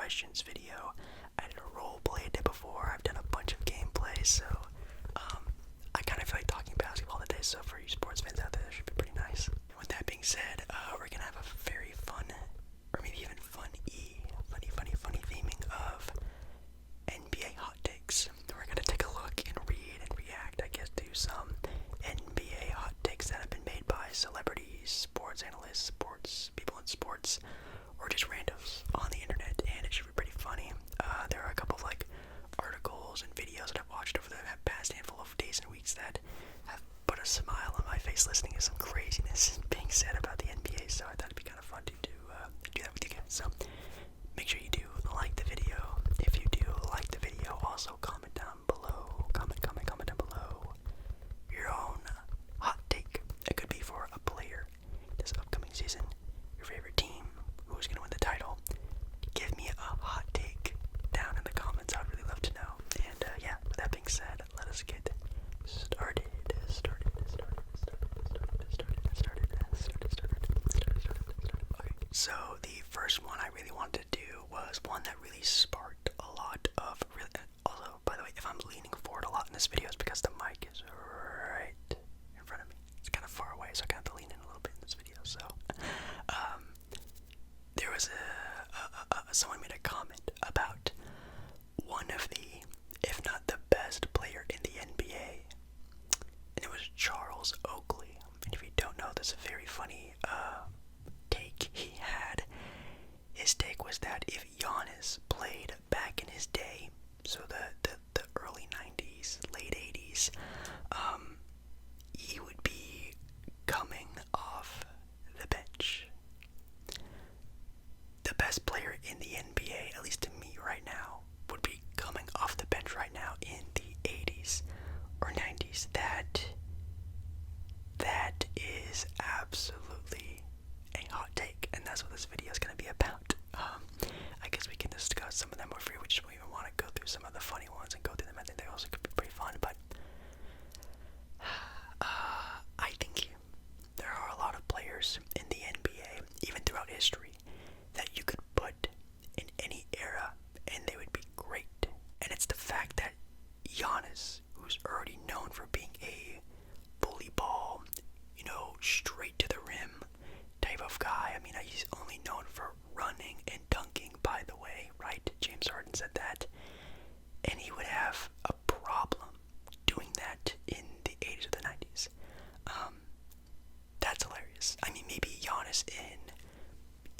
questions video. I did a role play it before. I've done a bunch of gameplays, so I kind of feel like talking basketball today. So for you sports fans out there, that should be pretty nice. And with that being said, we're gonna have a very fun, or maybe even funny theming of NBA hot takes. We're gonna take a look and read and react, I guess, to some NBA hot takes that have been made by celebrities, sports analysts, sports people in sports, or just randos on the internet, and it should be pretty funny. There are a couple of like articles and videos that I've watched over the past handful of days and weeks that have put a smile on my face listening to some craziness being said about the NBA. So I thought it'd be kind of fun to do that with you guys. So make sure you do like the video. If you do like the video, also comment down below. Comment down below your own hot take. It could be for a player this upcoming season, your favorite team, who's gonna win the title. Give me a hot take down in the comments. I'd really love to know. And yeah, with that being said, let us get started. Okay, so the first one I really wanted to do was one that really sparked a lot of also, by the way, if I'm leaning forward a lot in this video, it's because the mic is right in front of me. It's kind of far away, so I kind of have to lean in a little bit in this video. So there was someone made a comment about one of the, if not the best player in the NBA, and it was Charles Oakley. And if you don't know, that's a very funny take he had. His take was that if Giannis played back in his day, so the early 90s, late 80s, he would be coming off the bench. The best player in the NBA, at least to me right now, would be coming off the bench right now in the 80s or 90s. That is absolutely a hot take, and that's what this video is going to be about. I guess we can discuss some of them more free. We just don't even want to go through some of the funny ones and go through them. I think they also could be pretty fun, but I think there are a lot of players in the NBA, even throughout history, that you could put in any era and they would be great. And it's the fact that Giannis, who's already known for being a bully ball, straight to the rim type of guy. I mean, he's only known for running and dunking, by the way, right? James Harden said that. And he would have a problem doing that in the 80s or the 90s. That's hilarious. I mean, maybe Giannis in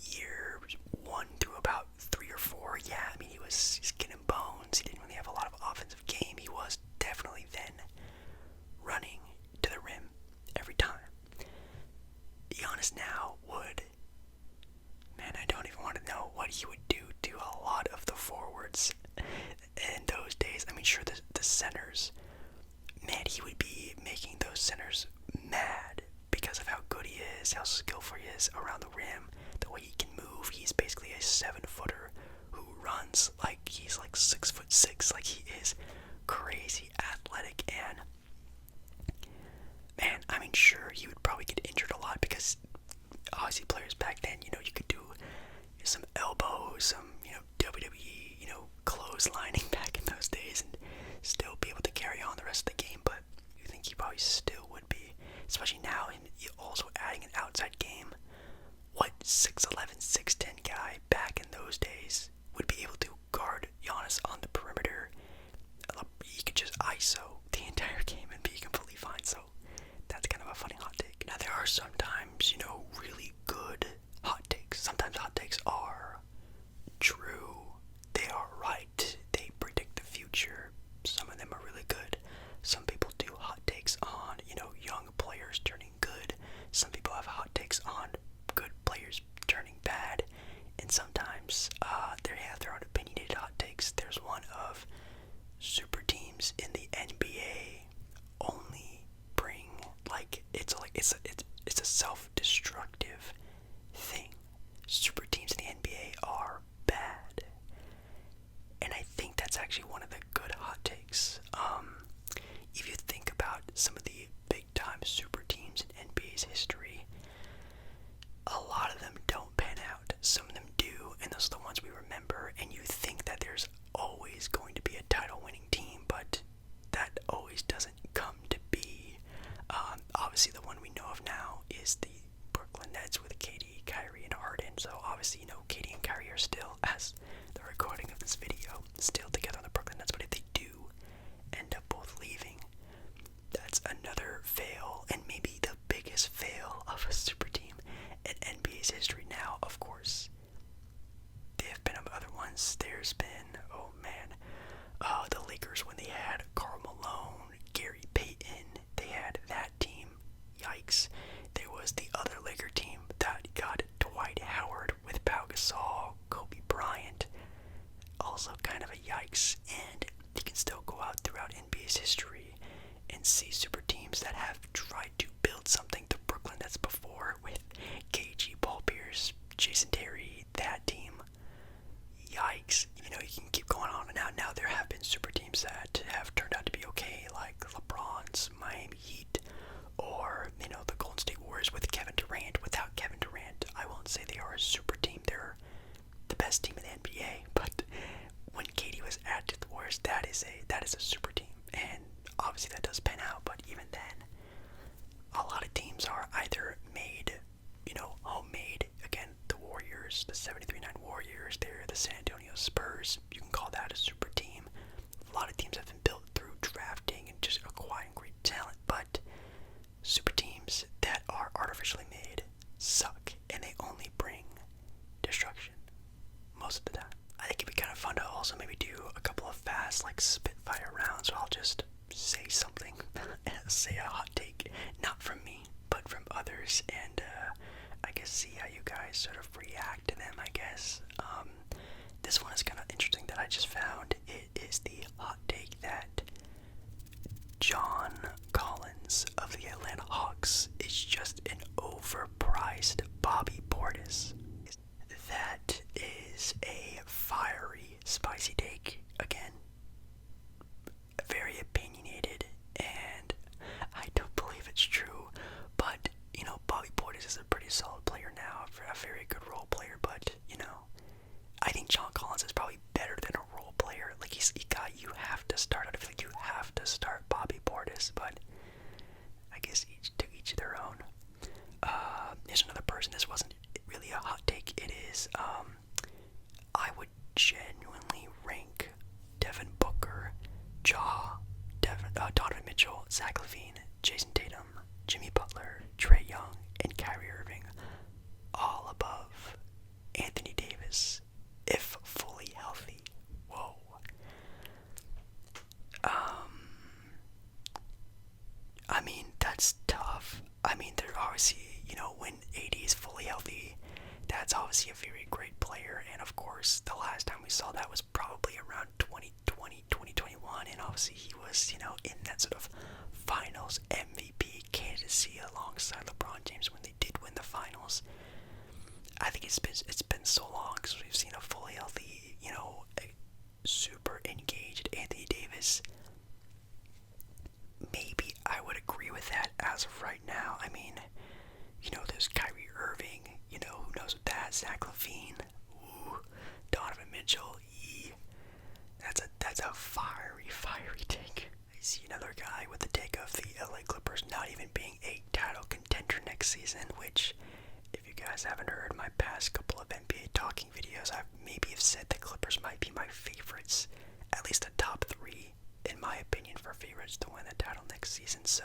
year 1 through about 3 or 4, yeah, I mean, he's skin and bones. He didn't really have a lot of offensive game. He was definitely then running to the rim every time. Giannis now would, man, I don't even want to know what he would do to a lot of the forwards in those days. I mean, sure, the centers, man, he would be making those centers mad because of how good he is, how skillful he is around the rim, the way he can move. He's basically a 7-footer who runs like he's like 6'6", like he is crazy athletic. And man, I mean, sure, he would probably get injured a lot because obviously players back then, you could do some elbows, some, WWE, clotheslining back in those days and still be able to carry on the rest of the game. But you think he probably still would be, especially now, and also adding an outside game. What 6'11", 6'10" guy back in those days would be able to guard Giannis on the perimeter? He could just ISO the entire game and be completely fine. So that's kind of a funny hot take. Now, there are sometimes, really good hot takes. Sometimes hot takes are true. They are right. They predict the future. Some of them are really good. Some people do hot takes on, young players turning good. Some people have hot takes on good players turning bad. And sometimes they have their own opinionated hot takes. There's one of super teams in the NBA doesn't come to be. Obviously, the one we know of now is the Brooklyn Nets with KD, Kyrie, and Harden. So obviously, KD and Kyrie are still, as the recording of this video, still together on the Brooklyn Nets. But if they do end up both leaving, that's another fail, and maybe the biggest fail of a super team in NBA's history. Now, of course, there have been other ones. There's been, oh man, the Lakers when they had Karl Malone, Gary Payton. They had that team. Yikes. There was the other Laker team that got Dwight Howard with Pau Gasol, Kobe Bryant. Also kind of a yikes. And you can still go out throughout NBA's history and see super teams that have tried to build something. The Brooklyn Nets before with KG, Paul Pierce, Jason Terry, that team. Yikes. You can keep going on and on. Now there have been super teams that have turned out to be okay, like LeBron's Miami Heat, or, the Golden State Warriors with Kevin Durant. Without Kevin Durant, I won't say they are a super team. They're the best team in the NBA, but when KD was added to the Warriors, that is a super team, and obviously that does pan out. But even then, a lot of teams are either made, homemade. Again, the Warriors, the 73-9 Warriors, they're the San Antonio Spurs. You can call that a super team. A lot of teams have been built through drafting and just acquiring great talent, but super teams that are artificially made suck, and they only bring destruction most of the time. I think it'd be kind of fun to also maybe do a couple of fast, spitfire rounds where I'll just say something, say a hot take, not from me, but from others, and I guess see how you guys sort of react to them, I guess. This one is kind of interesting that I just found. It is the hot take that John Collins of the Atlanta Hawks is just an overpriced Bobby Portis. That is a fiery, spicy take. Again, very opinionated, and I don't believe it's true, but, Bobby Portis is a pretty solid player now, a very good role player, but, I think John Collins is probably better than a role player. He's a guy you have to start. I feel like you have to start Bobby Portis, but I guess to each their own. There's another person. This wasn't really a hot take. It is, I would genuinely rank Devin Booker, Donovan Mitchell, Zach LaVine, Jason Tatum, Jimmy Butler, Trae Young, and Kyrie Irving all above Anthony Davis if fully healthy. Whoa. I mean, that's tough. I mean, they're obviously, when AD is fully healthy, that's obviously a very great player. And of course, the last time we saw that was probably around 2020, 2021. And obviously, he was, in that sort of finals MVP candidacy alongside LeBron James when they did win the finals. I think it's been so long because we've seen a fully healthy, super engaged Anthony Davis. Maybe I would agree with that as of right now. I mean, there's Kyrie Irving, who knows what that, Zach LaVine, ooh, Donovan Mitchell, that's a fiery take. I see another guy with the take of the LA Clippers not even being a title contender next season, which, if you guys haven't heard my past couple of NBA talking videos, I maybe have said the Clippers might be my favorites, at least a top 3, in my opinion, for favorites to win the title next season. So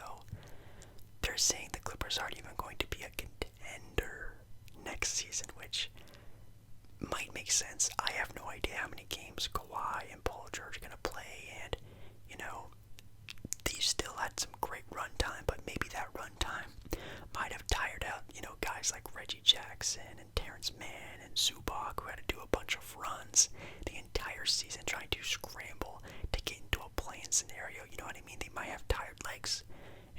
they're saying the Clippers aren't even going to be a contender next season, which might make sense. I have no idea how many games Kawhi and Paul George are going to play, and, these still had some great run time, but maybe that run time might have tired out, guys like Reggie Jackson and Terrence Mann and Zubac, who had to do a bunch of runs the entire season trying to scramble to get into a play-in scenario. You know what I mean? They might have tired legs.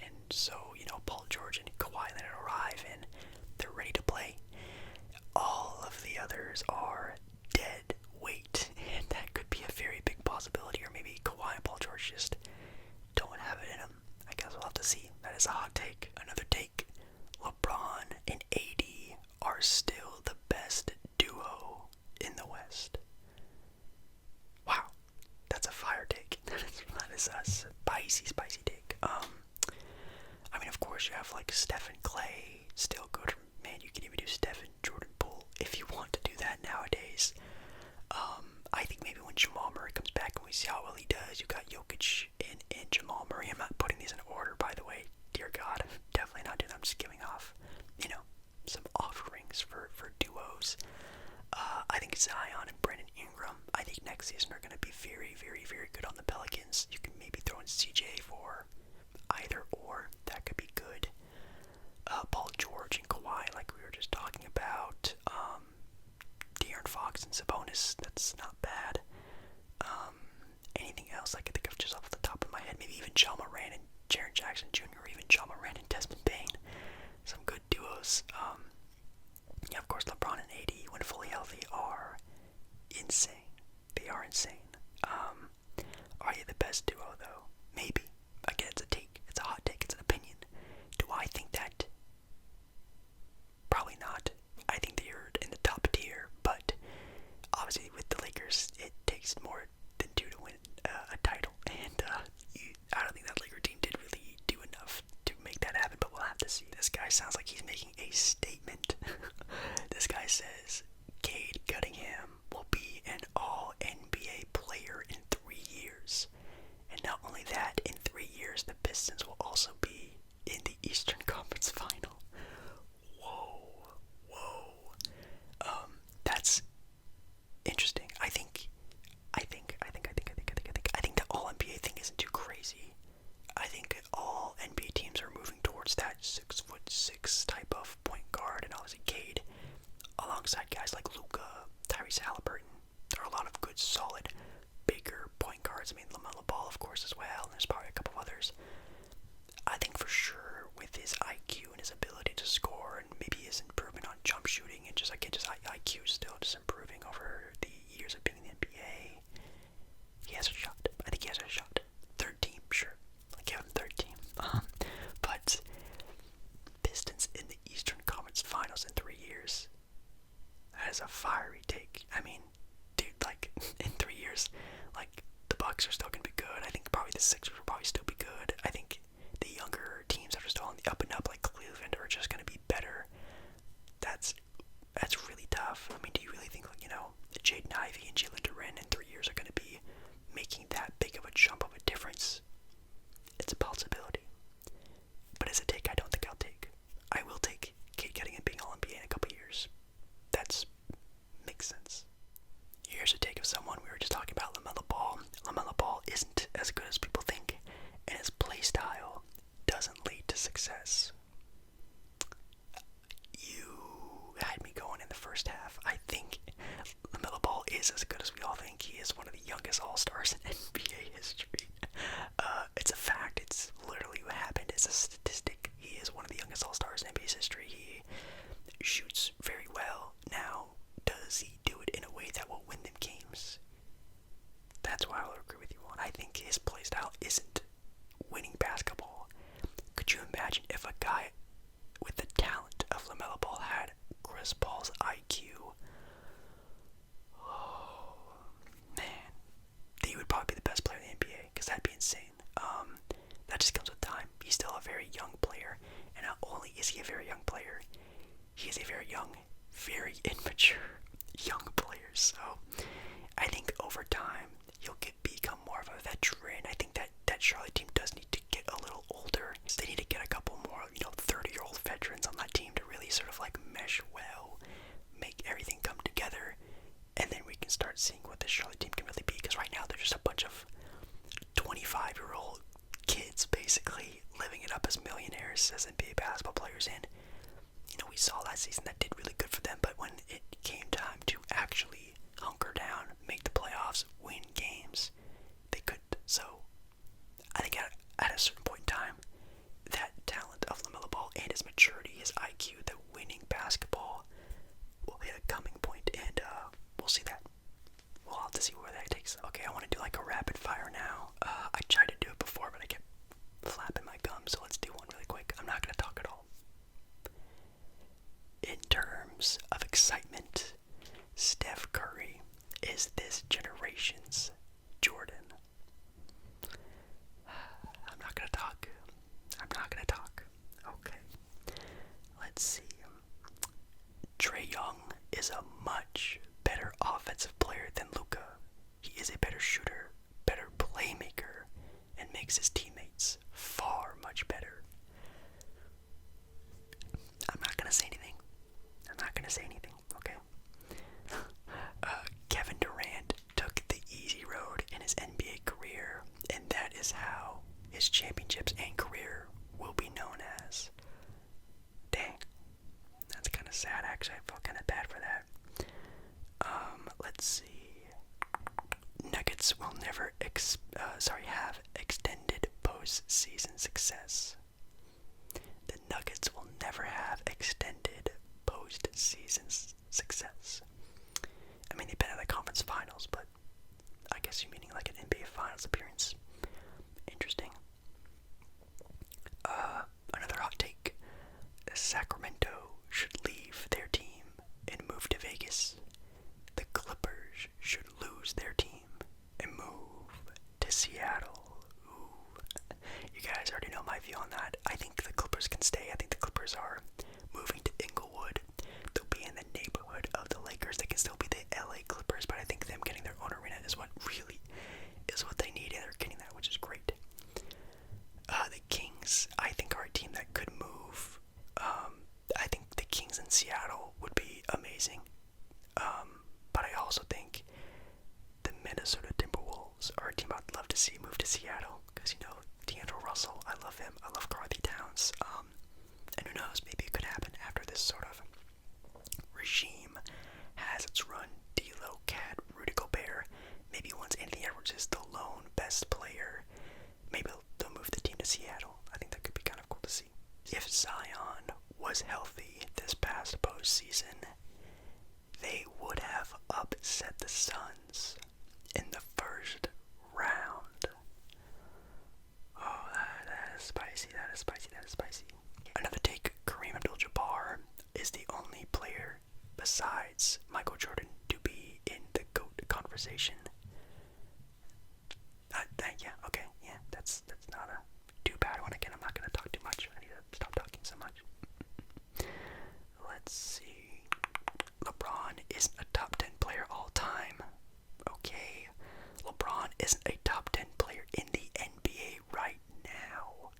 And so, Paul George and Kawhi Leonard arrive and they're ready to play. All of the others are dead weight, and that could be a very big possibility. Or maybe Kawhi and Paul George just don't have it in them. I guess we'll have to see. That is a hot take. Another take. LeBron and AD are still the best duo in the West. Wow. That's a fire take. That is a spicy take. well he does. You got Jokic and Jamal Murray. I'm not putting these in order, by the way. Dear God, I'm definitely not doing that. I'm just giving off, some offerings for duos. I think Zion and Brandon Ingram, I think next season are going to be very, very, very good on the Pelicans. You can maybe throw in CJ for either or. That could be good. Paul George and Kawhi, like we were just talking about. De'Aaron Fox and Sabonis, that's not bad. Anything else I could think of just off the top of my head? Maybe even John Moran and Jaren Jackson Jr., or even John Moran and Desmond Bain. Some good duos. Yeah, of course, LeBron and AD, when fully healthy, are insane. They are insane. Are they the best duo, though? Maybe. Again, it's a take. It's a hot take. It's an opinion. Do I think that? Probably not. I think they're in the top tier, but obviously with the Lakers, it takes more than two to win a title, and I don't think that Laker team did really do enough to make that happen, but we'll have to see. This guy sounds like he's making a statement. This guy says, Cade Cunningham will be an all-NBA player in 3 years. And not only that, in 3 years, the Pistons will also be in the Eastern Conference Final. Whoa. That's interesting. I think the all-NBA thing isn't too crazy. I think all NBA teams are moving towards that 6'6" type of point guard, and obviously Cade, alongside guys like Luka, Tyrese Halliburton. There are a lot of good, solid, bigger point guards. I mean, LaMelo Ball, of course, as well, and there's probably a couple of others. I think for sure, with his IQ and his ability to score, and maybe his improvement on jump shooting, and just IQ still just improving over the years of being in the NBA, he has a shot. I think he has a shot. Third team, sure. I'll give him third team. But Pistons in the Eastern Conference Finals in 3 years. That is a fiery take. I mean, dude, like, in 3 years, like, the Bucks are still going to be good. I think probably the Sixers will probably still be good. I think the younger teams that are still on the up and up, like Cleveland, are just going to be better. That's really tough. I mean, do you really think, like, Jaden Ivey and Jalen Duren in 3 years are going to be making that big of a jump of a difference? It's a possibility. But as a take, I don't think I'll take. I will take Cade Cunningham being All-NBA in a couple years. That makes sense. Here's a take of someone we were just talking about, LaMelo Ball. LaMelo Ball isn't as good as people think, and his play style doesn't lead to success. You had me going in the first half. I think LaMelo Ball is as good as we all think. He is one of the youngest All-Stars in NBA history. It's a fact. It's literally what happened. It's a statistic. He is one of the youngest All-Stars in NBA's history. He shoots very well. Now, does he do it in a way that will win them games? That's what I'll agree with you on. I think his play style isn't winning basketball. Could you imagine if a guy with the talent of LaMelo Ball had Chris Paul's IQ? Oh, man. He would probably be the best player in the NBA, because that'd be insane. That just comes with time. He's still a very young player, and not only is he a very young player, he is a very young, very immature young player. So I think over time he'll become more of a veteran. I think that Charlotte team does need to get a little older. They need to get a couple more, 30-year-old veterans on that team to really sort of like mesh well, make everything come together, and then we can start seeing what this Charlotte team can really be. Because right now they're just a bunch of 25-year-old kids basically living it up as millionaires, as NBA basketball players. And we saw last season that did really good for them, but when it came time to actually hunker down, make the playoffs, win games, they couldn't. So I think at a certain point in time, that talent of LaMelo Ball and his maturity, his IQ, the winning basketball will hit a coming point, and we'll see that. We'll have to see where that takes us. Okay, I want to do like a rapid fire now. I tried to do it before, but I kept flapping my gums, so let's do one really quick. I'm not going to talk at all. In terms of excitement, Steph Curry is this generation's Jordan makes his teammates far much better. I'm not gonna say anything. Okay? Kevin Durant took the easy road in his NBA career, and that is how his championships and career will be known as. Dang. That's kind of sad, actually. I felt kind of bad for that. Let's see. Nuggets will never have extended postseason success. The Nuggets will never have extended postseason success. I mean, they've been in the conference finals, but I guess you're meaning like an NBA finals appearance. Interesting. Another hot take. Sacramento should leave their team and move to Vegas. The Clippers should lose their team and move to Seattle. Ooh. You guys already know my view on that. I think the Clippers can stay. I think the Clippers are moving to Inglewood. They'll be in the neighborhood of the Lakers. They can still be the LA Clippers, but I think them getting their own arena is what really is what they need, and they're getting that, which is great. The Kings, I think, are a team that could move. I think the Kings in Seattle would be amazing. But I also think the Minnesota Timberwolves are a team I'd love to see move to Seattle, because, you know, D'Angelo Russell, I love him. I love Karl-Anthony Towns. And who knows, maybe it could happen after this sort of regime has its run. D'Lo, Cat, Rudy Gobert. Maybe once Anthony Edwards is the lone best player, maybe they'll move the team to Seattle. I think that could be kind of cool to see. If Zion was healthy this past postseason, they would have upset the Suns in the first round. Oh, that is spicy. Another take, Kareem Abdul-Jabbar is the only player besides Michael Jordan to be in the GOAT conversation. That's not a too bad one. Again, I'm not going to talk too much. I need to stop talking so much. Let's see. LeBron isn't a top 10 player all time. Okay. LeBron isn't a top 10 player in the NBA right now.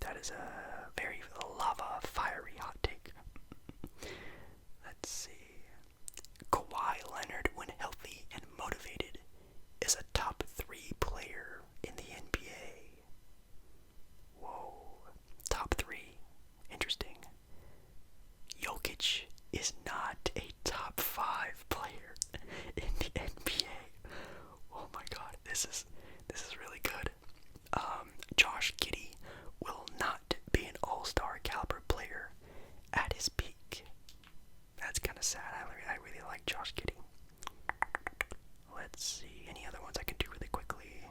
That is a very fiery hot take. Let's see. Kawhi Leonard, when healthy and motivated, is a top 3 player in the NBA. Whoa. Top 3. Interesting. Jokic is not a top 5 player in the NBA. Oh my god, this is really good. Josh Giddey will not be an all-star caliber player at his peak. That's kind of sad. I really like Josh Giddey. Let's see, any other ones I can do really quickly.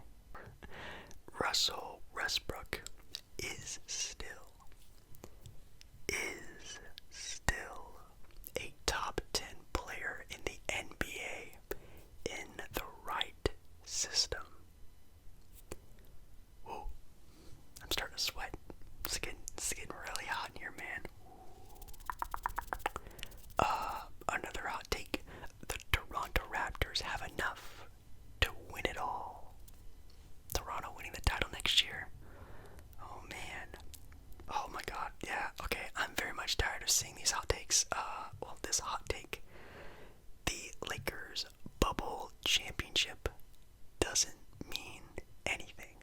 Russell Westbrook is still a top 10 player in the NBA in the right system. Whoa, I'm starting to sweat. It's getting really hot in here, man. Another hot take. The Toronto Raptors have enough to win it all. Toronto winning the title next year. Oh man. Oh my god. Yeah, okay. I'm very much tired of seeing these hot takes. This hot take. The Lakers bubble championship doesn't mean anything.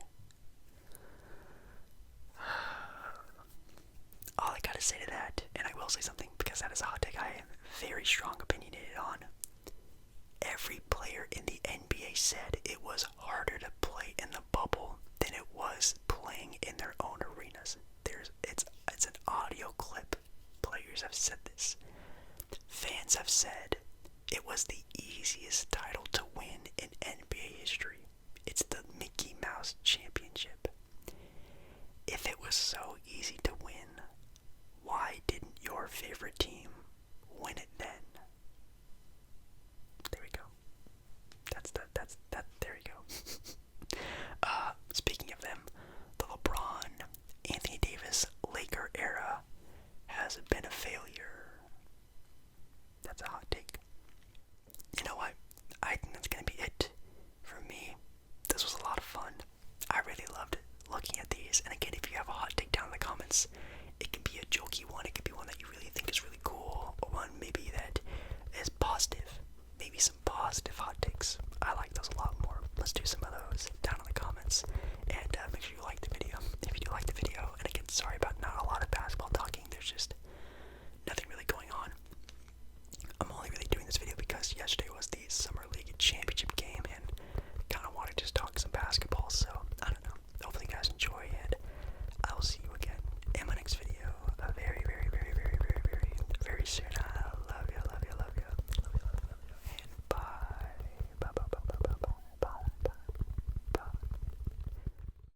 All I gotta say to that, and I will say something because that is a hot take I am very strong opinionated on. Every player in the NBA said it was harder to play in the bubble than it was playing in their own arenas. It's an audio clip. Players have said this. Fans have said it was the easiest title to win in NBA history. It's the Mickey Mouse Championship. If it was so easy to win, why didn't your favorite team win it then? There we go. There you go. Speaking of them, the LeBron, Anthony Davis, Laker era has been a failure. That's a hot take. You know what? looking at these. And again, if you have a hot take down in the comments, it can be a jokey one, it could be one that you really think is really cool, or one maybe that is positive. Maybe some positive hot takes. I like those a lot more. Let's do some.